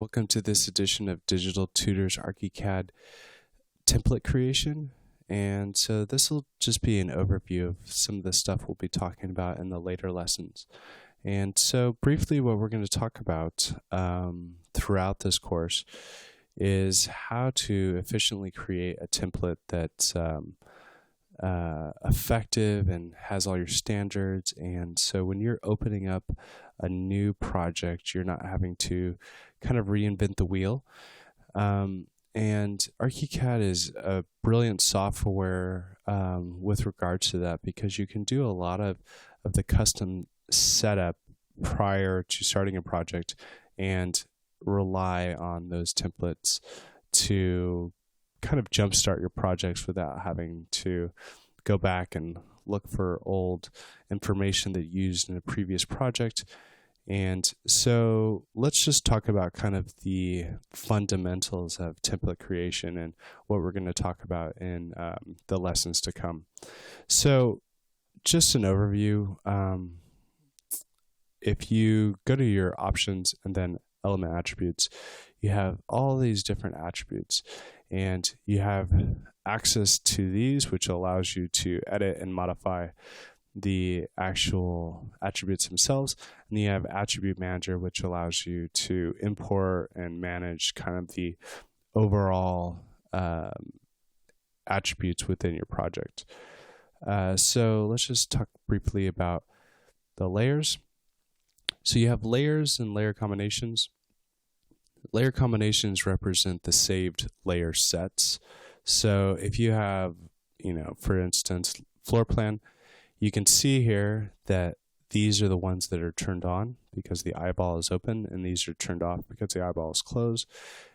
Welcome to this edition of Digital Tutors Archicad template creation. And so this will just be an overview of some of the stuff we'll be talking about in the later lessons. And so briefly what we're going to talk about throughout this course is how to efficiently create a template that's effective and has all your standards. And so when you're opening up a new project, you're not having to kind of reinvent the wheel. And Archicad is a brilliant software with regards to that, because you can do a lot of the custom setup prior to starting a project and rely on those templates to kind of jumpstart your projects without having to go back and look for old information that you used in a previous project. And so let's just talk about kind of the fundamentals of template creation and what we're going to talk about in the lessons to come. So just an overview. If you go to your options and then element attributes, you have all these different attributes, and you have access to these, which allows you to edit and modify the actual attributes themselves. And you have Attribute Manager, which allows you to import and manage kind of the overall attributes within your project. So let's just talk briefly about the layers. So you have layers and layer combinations. Layer combinations represent the saved layer sets. So if you have, for instance, floor plan, you can see here that these are the ones that are turned on because the eyeball is open, and these are turned off because the eyeball is closed.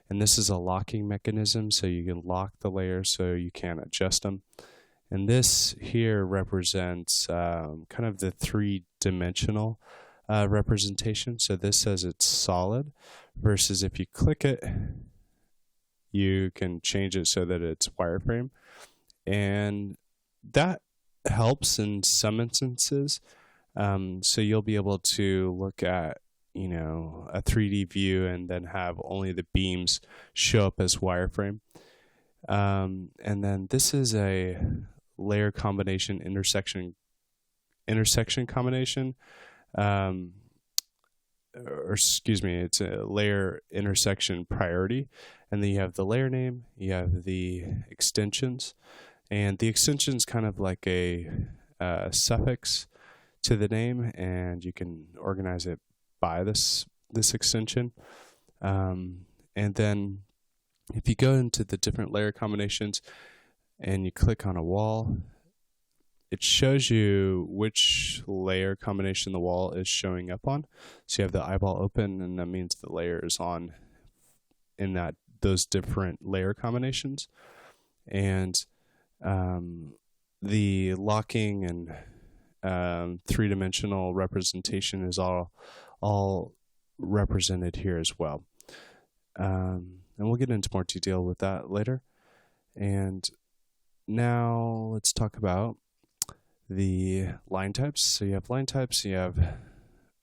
And this is a locking mechanism, so you can lock the layers so you can adjust them. And this here represents kind of the three-dimensional representation. So this says it's solid, versus if you click it, you can change it so that it's wireframe. And that helps in some instances. So you'll be able to look at, a 3D view and then have only the beams show up as wireframe. And then this is a layer combination intersection combination. Or excuse me, it's a layer intersection priority. And then you have the layer name, you have the extensions, and the extension is kind of like a suffix to the name, and you can organize it by this extension. And then if you go into the different layer combinations and you click on a wall, it shows you which layer combination the wall is showing up on. So you have the eyeball open, and that means the layer is on in those different layer combinations. And the locking and three-dimensional representation is all represented here as well. And we'll get into more detail with that later. And now let's talk about the line types. So you have line types, you have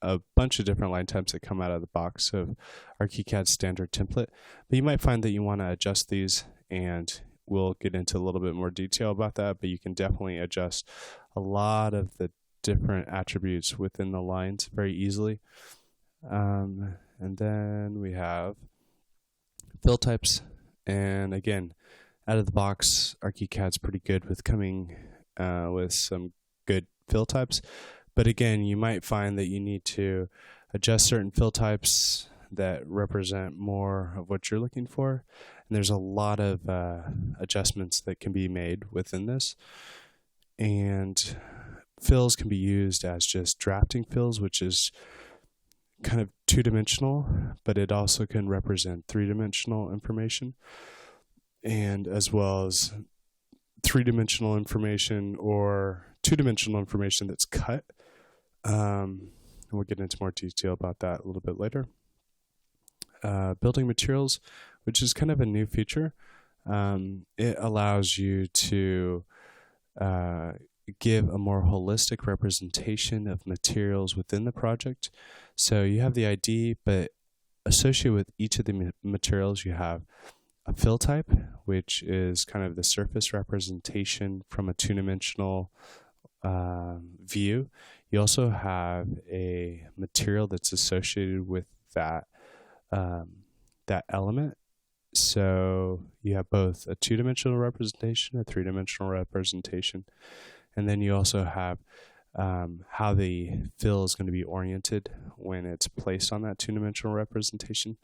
a bunch of different line types that come out of the box of Archicad standard template, but you might find that you want to adjust these, and we'll get into a little bit more detail about that, but you can definitely adjust a lot of the different attributes within the lines very easily. And then we have fill types, and again, out of the box, Archicad's pretty good with coming with some good fill types. But again, you might find that you need to adjust certain fill types that represent more of what you're looking for. And there's a lot of adjustments that can be made within this. And fills can be used as just drafting fills, which is kind of two-dimensional, but it also can represent three-dimensional information, and as well as three-dimensional information or two-dimensional information that's cut. We'll get into more detail about that a little bit later. Building materials, which is kind of a new feature. It allows you to give a more holistic representation of materials within the project. So you have the ID, but associated with each of the materials, you have a fill type, which is kind of the surface representation from a two-dimensional view. You also have a material that's associated with that that element. So you have both a two-dimensional representation, a three-dimensional representation, and then you also have how the fill is going to be oriented when it's placed on that two-dimensional representation.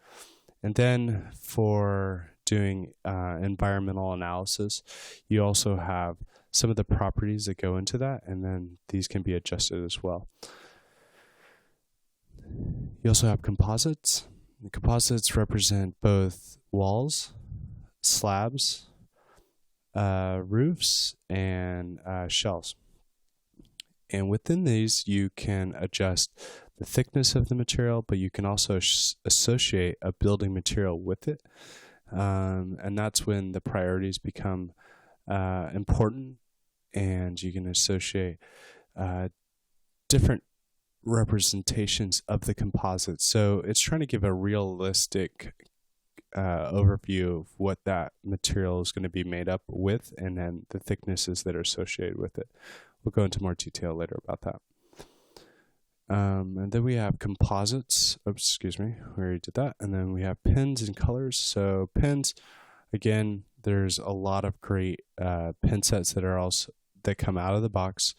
And then for doing environmental analysis, you also have some of the properties that go into that, and then these can be adjusted as well. You also have composites. The composites represent both walls, slabs, roofs, and shells. And within these, you can adjust the thickness of the material, but you can also associate a building material with it. And that's when the priorities become important, and you can associate different representations of the composite. So it's trying to give a realistic overview of what that material is going to be made up with, and then the thicknesses that are associated with it. We'll go into more detail later about that. And then we have composites. Oops, excuse me, we already did that. And then we have pins and colors. So pins, again, there's a lot of great pin sets that come out of the box.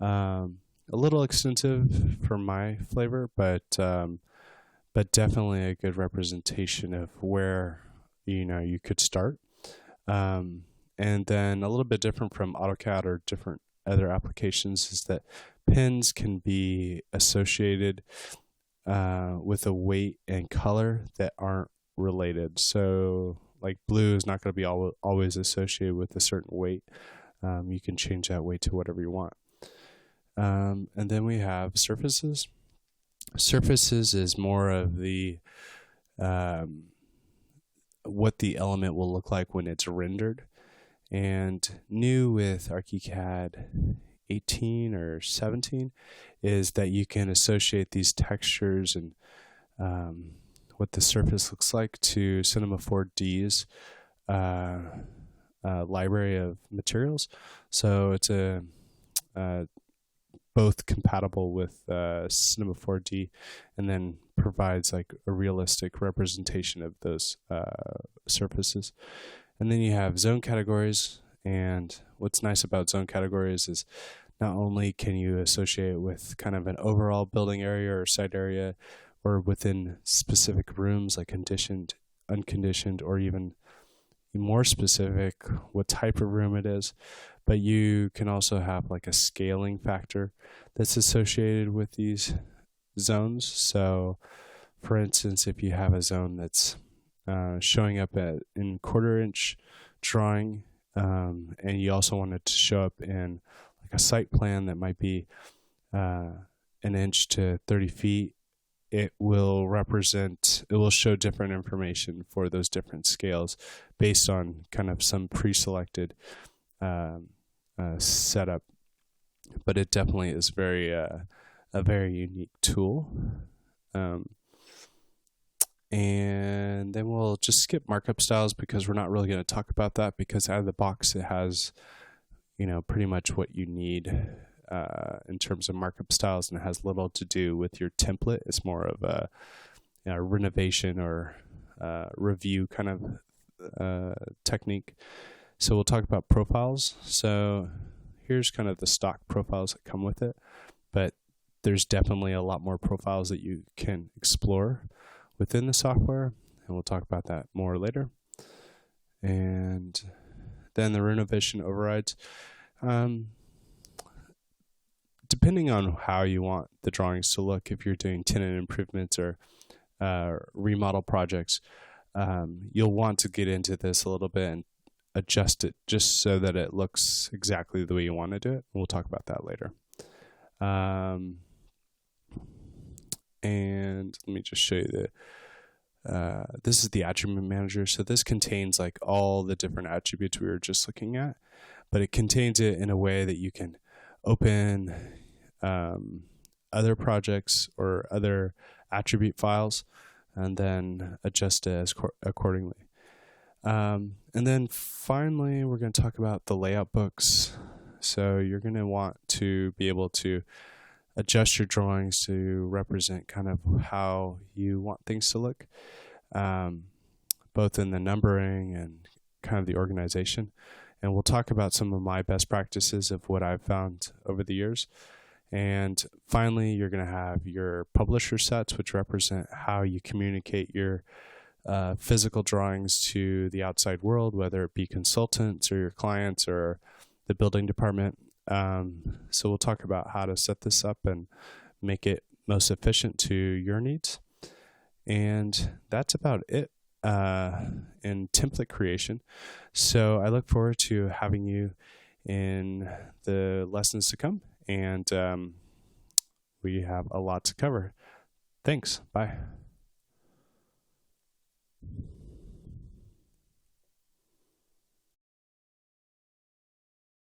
A little extensive for my flavor, but definitely a good representation of where you could start. And then a little bit different from AutoCAD or different other applications is that pins can be associated with a weight and color that aren't related. So like blue is not going to be always associated with a certain weight. You can change that weight to whatever you want. And then we have surfaces. Surfaces is more of the what the element will look like when it's rendered. And new with Archicad 18 or 17 is that you can associate these textures and what the surface looks like to Cinema 4D's library of materials. So it's both compatible with Cinema 4D, and then provides like a realistic representation of those surfaces. And then you have zone categories, and what's nice about zone categories is not only can you associate with kind of an overall building area or site area, or within specific rooms like conditioned, unconditioned, or even more specific what type of room it is, but you can also have like a scaling factor that's associated with these zones. So for instance, if you have a zone that's showing up in 1/4 inch drawing, and you also want it to show up in like a site plan that might be 1 inch to 30 feet, it will show different information for those different scales based on kind of some pre-selected setup. But it definitely is a very unique tool. And then we'll just skip Markup Styles because we're not really going to talk about that, because out of the box it has pretty much what you need in terms of Markup Styles, and it has little to do with your template. It's more of a renovation or review kind of technique. So we'll talk about profiles. So here's kind of the stock profiles that come with it, but there's definitely a lot more profiles that you can explore within the software, and we'll talk about that more later. And then the renovation overrides. Depending on how you want the drawings to look, if you're doing tenant improvements or remodel projects, you'll want to get into this a little bit and adjust it just so that it looks exactly the way you want to do it. We'll talk about that later. And let me just show you this is the attribute manager. So this contains like all the different attributes we were just looking at, but it contains it in a way that you can open other projects or other attribute files and then adjust it accordingly. And then finally, we're going to talk about the layout books. So you're going to want to be able to adjust your drawings to represent kind of how you want things to look, both in the numbering and kind of the organization. And we'll talk about some of my best practices of what I've found over the years. And finally, you're going to have your publisher sets, which represent how you communicate your physical drawings to the outside world, whether it be consultants or your clients or the building department. So we'll talk about how to set this up and make it most efficient to your needs. And that's about it in template creation. So I look forward to having you in the lessons to come. And we have a lot to cover. Thanks. Bye.